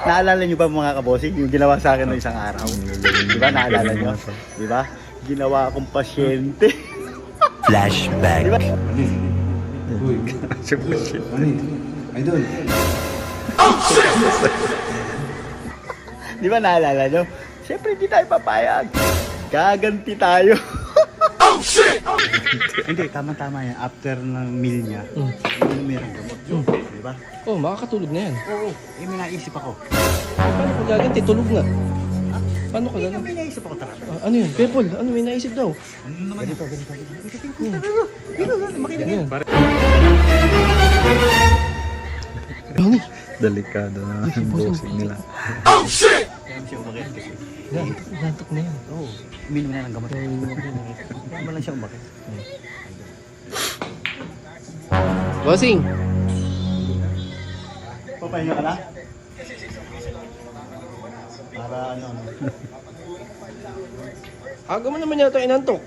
Naalala nyo ba mga kabosing, yung ginawa sa akin ng isang araw? Di ba, naalala nyo? Di ba? Ginawa akong pasyente. Flashback. Di ba? Uy, idol. Di ba naalala nyo? Siyempre hindi tayo papayag. Gaganti tayo. Hindi, tama-tama yan. After ng meal niya, yung meron gamot. Di ba? Oh, makakatulog na yan. Oo, may naisip ako. Paano ka gaganti? Tulog na. Paano ka Hindi, gaganti? may naisip ako talaga. Ano yun? Pepol, ano may naisip daw? Ganito. Dito, makinig Ano yan. yan? Ronnie! Delikado na yung bossing nila. Kaya siya umakit kasi. Nantok na yan. Oo, uminom na ng gamot. Kaya mo lang siya umakit. Bossing! Papahinga ka na? Para ano. Aga mo naman yata inantok.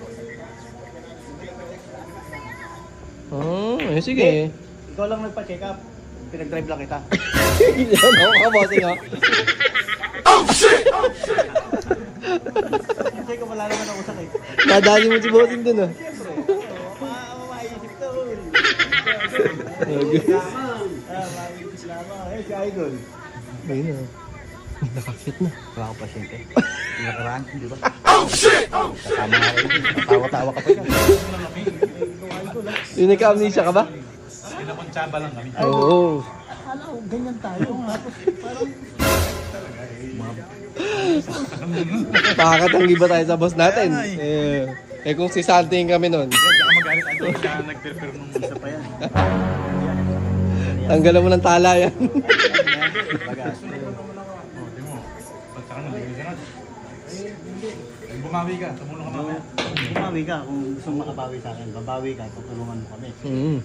Oh, eh sige. Ikaw lang nagpa-check up. Pinag-drive lang kita. Yan ako ka, bossing ha. Kasi kung wala naman ako sakit. Nadali mo si bossing dun ah. Siyempre, maisip to. Maisip lamang. Eh, si Idol. Ayun na. Nakakit na. Wala ako pasyente. Nakaraan, di ba? Oh shit! Kasama nga rin. Tawa-tawa ka pa dyan. Yung nagka-amnesia ka ba? Pinakontsaba lang kami. Oo. Akala ko, ganyan tayo. Tapos parang... Pakakatanggi ba tayo sa boss natin? Eh kung si Santing kami nun, Kaya magalit idol. Kaya nag-prepare nung Isa pa yan. tanggalan mo ng tala yan. Bagas. Oh, di mo. Ba't saka nalagay ka na? Bumawi ka. Tumulong ka mamaya. Bumawi ka. Kung gusto mong makabawi sa akin, babawi ka. Tutulungan mo kami. Mm.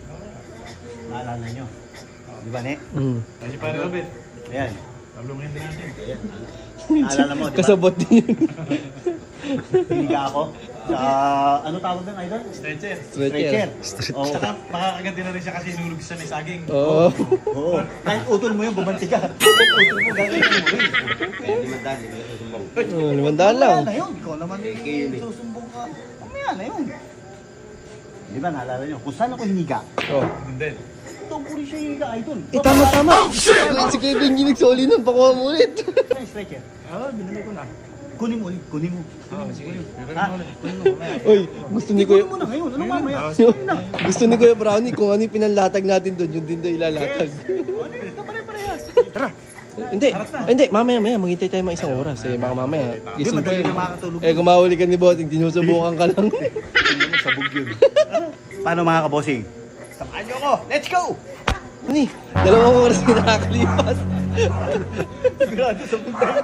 Naalala nyo. Di ba, Ne? Mm. Kaya si Pare Robert. Ayan. Tablungin din natin. Naalala mo, di ba? Kasabot din yun. Hiniga ako. Sa, ano tawag ng idol? Stretcher. Stretcher. Oo. Saka makakaganti na rin siya kasi nulog siya may saging. Oo. Oo. Kahit utol mo yun, bumanti ka. Kahit utol mo, gagawin mo rin. Kaya limandaan, di ba? Susumbong. Oh, 500 lang. Mamaya na yun. Ikaw naman susumbong ka. Mamaya na yun. Di ba, naalala nyo? Kung saan ako hiniga, Oh. Hindi. itong puri siya hiniga, idol. Eh tama. Si Kuya Benji nagsoli nun, pakuha mo ulit. Ay, stretcher. Oo, binili ko na. Kunin mo ulit, kunin mo. Oo, sige. Ha? Kunin mo mamaya. Oy, gusto ni Kuya... Kunin mo na ngayon. Ano mamaya? Gusto ni Kuya Brownie kung ano yung pinanlatag natin doon, yun din daw ilalatag. Ito pare-parehas. Tara. Hindi, mamaya, maghintay tayo mga isang oras. Eh, baka mamaya, Di, gising madali tayo. na makakatulog. Eh, kung mahuli ka ni Bossing, sinusubukan ka lang. Tingnan mo, sabog yun. Paano mga kabosing? Samahan nyo ako! Let's go! Ano eh, 2 oras na nakakalipas. Sigurado sa punta na.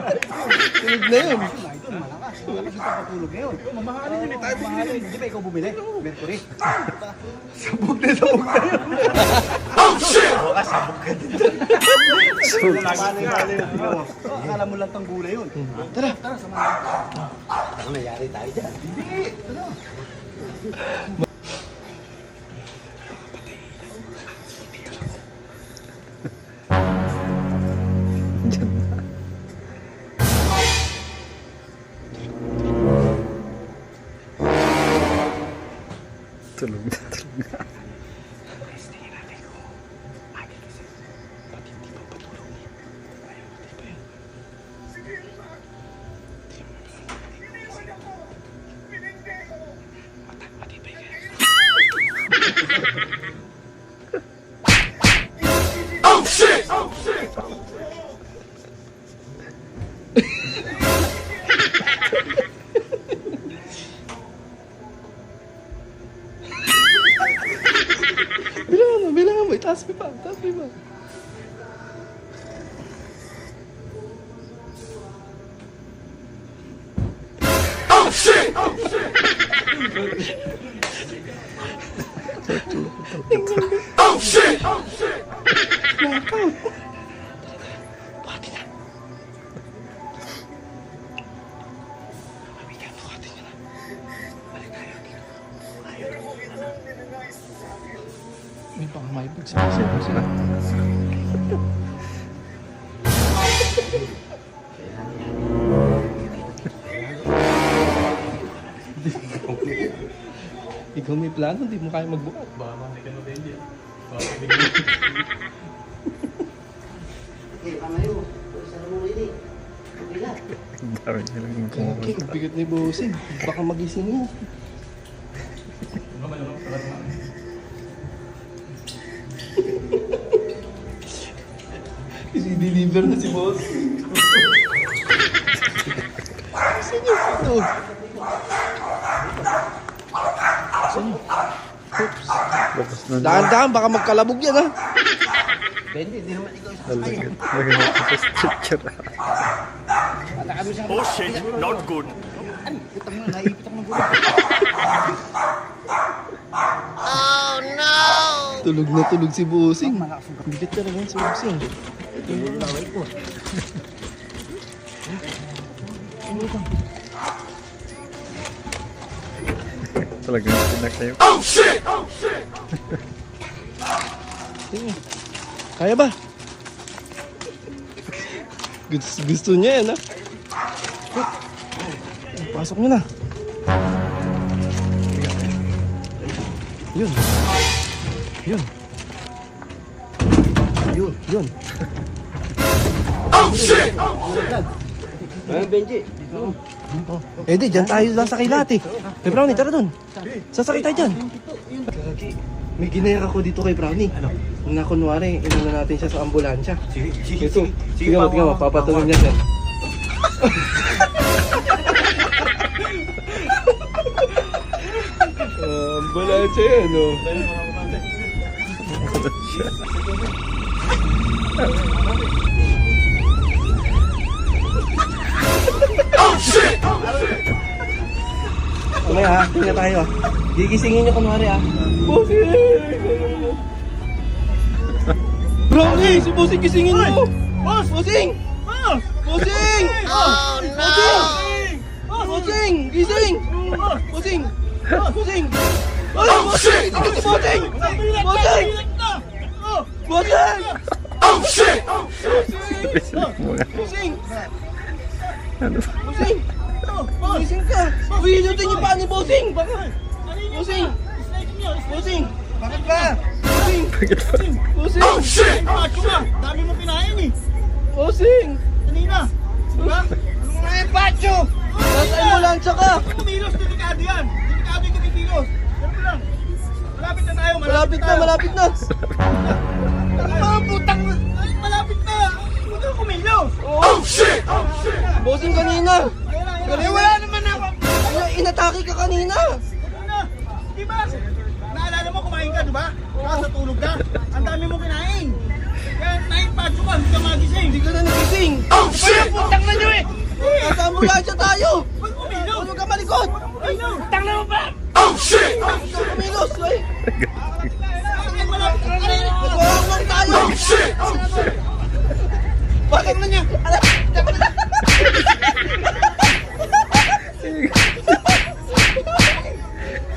Tunog na yun. Idol, malakas. Malakas yung pagpatulog ngayon. Mamahalin yun eh. Tayo bumili. Di ba ikaw bumili? Mercury. Sabog na yun. Oh shit! Bukas, sabog ka din. Mali. Akala mo lang tang gulay yun. Tara, samahan. Ano nangyari tayo dyan? Hindi. Tara. Tulog na. Bilangan mo, itaas mo pa. May pang may bag sa kasi. Ikaw may plano, hindi mo kaya magbuhat. Baka hindi ka na-benji. Ang dami nilang Okay, kumukuha. ang bigat ni bossing. Baka magising mo. I-deliver na si boss. Saan yung ito? Saan yun? Oops. Labas na na. Dahan-dahan, baka magkalabog yan ha. Pwede, di naman ikaw isa. Lagyan natin sa stretcher. Oh shit, not good. Ay, putang na, naipit ako ng gulo. Tulog na tulog si bossing. Bigat na naman si bossing. Yung laway ko. Talagang pinakayo. Tingin. Kaya ba? Gusto niya yan ha. Pasok mo na. Yun. Yun. Yun. Yun. Ay, Benji. Eh di, dyan tayo lang sa kilati. Kay Brownie, tara dun. Sasakay tayo dyan. May ginaya ako dito kay Brownie. Ano? Na kunwari, inuna natin siya sa ambulansya. Sige, Ito. Tingnan mo, papatuloy niya dyan. Ambulansya yan, oh. Okay ha, tingnan tayo ha. Gigisingin niyo kunwari ha. Bossing! Brownie! Si Bossing gisingin mo! Boss! Bossing! Bossing! Oh no! Bossing! Gising! Bossing! Bossing! Ay! Bossing! Gising si Bossing! Bossing! Bossing! Bossing! Ano ba? Bossing! Gising ka! Uy, inutin niyo pa ni Bossing! Bossing! Bossing! Bakit ba? Bossing! Bakit ba? Bossing! Pacho ka! Dami mo kinain eh! Bossing! Kanina! Diba? Ano nga yung pacho? Nasa ambulansya ka! Kumilos, delikado yan! Delikado yung kumilos! Ganun lang! Malapit na tayo! Malapit na, malapit na! Mga putang... Ay, malapit na! Huwag kang kumilos! Oh shit! Bossing kanina! Eh, wala naman ako. Inatake ka kanina! Ano? Di ba? Naalala mo kumain ka, di ba? Sa tulog ka. Ang dami mo kinain. Kaya nain pacho ka, hindi ka magising. Hindi ka na nagising! Kaya putang na nyo eh. Nasa ambulansya tayo! Huwag kumilos! Huwag ka malikot! Kumilos! Putang na mo ba? Huwag ka kumilos! Ay! Ay, malapit na tayo! Magwawang tayo! Bakit na niya?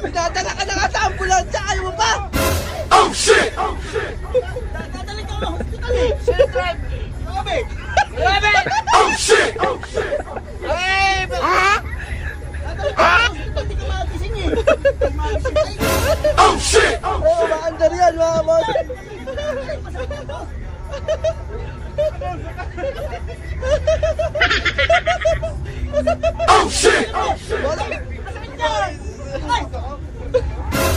Dadala ka na nga sa ambulansya! Ayaw mo pa! Dadalhin ka sa hospital eh! Sentral. Grabe! Grabe! Ay! Dadalhin ka sa hospital, hindi ka magising eh! Magising tayo! Oo, maandar yan mga boss!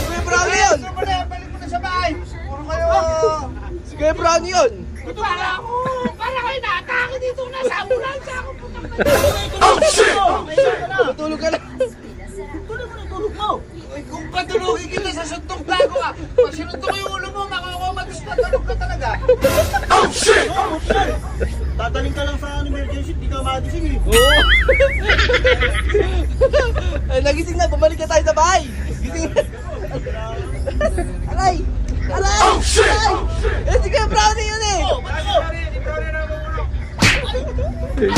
Kuya Brownie yun! Balik mo na sa bahay. Puro kayo. Si Kuya Brownie yun! Para ako. Para kayo na-atake dito. Nasa ambulansya ako. Putang na. Matulog ka na! Tuloy mo na tulog mo! Uy, kung patulogin kita sa suntong bago ka. Pag sinuntong yung ulo mo, makakamadus na tulog ka talaga. Dadaling ka lang sa emergency, hindi ka magising eh! Oo! Ay, nagising na! Bumalik na tayo sa bahay! Gising na! Aray! Aray! Aray! Eh, si Kuya Brownie yun eh! Oh, ba't ako? Hindi, hindi na ako ulo. Eh,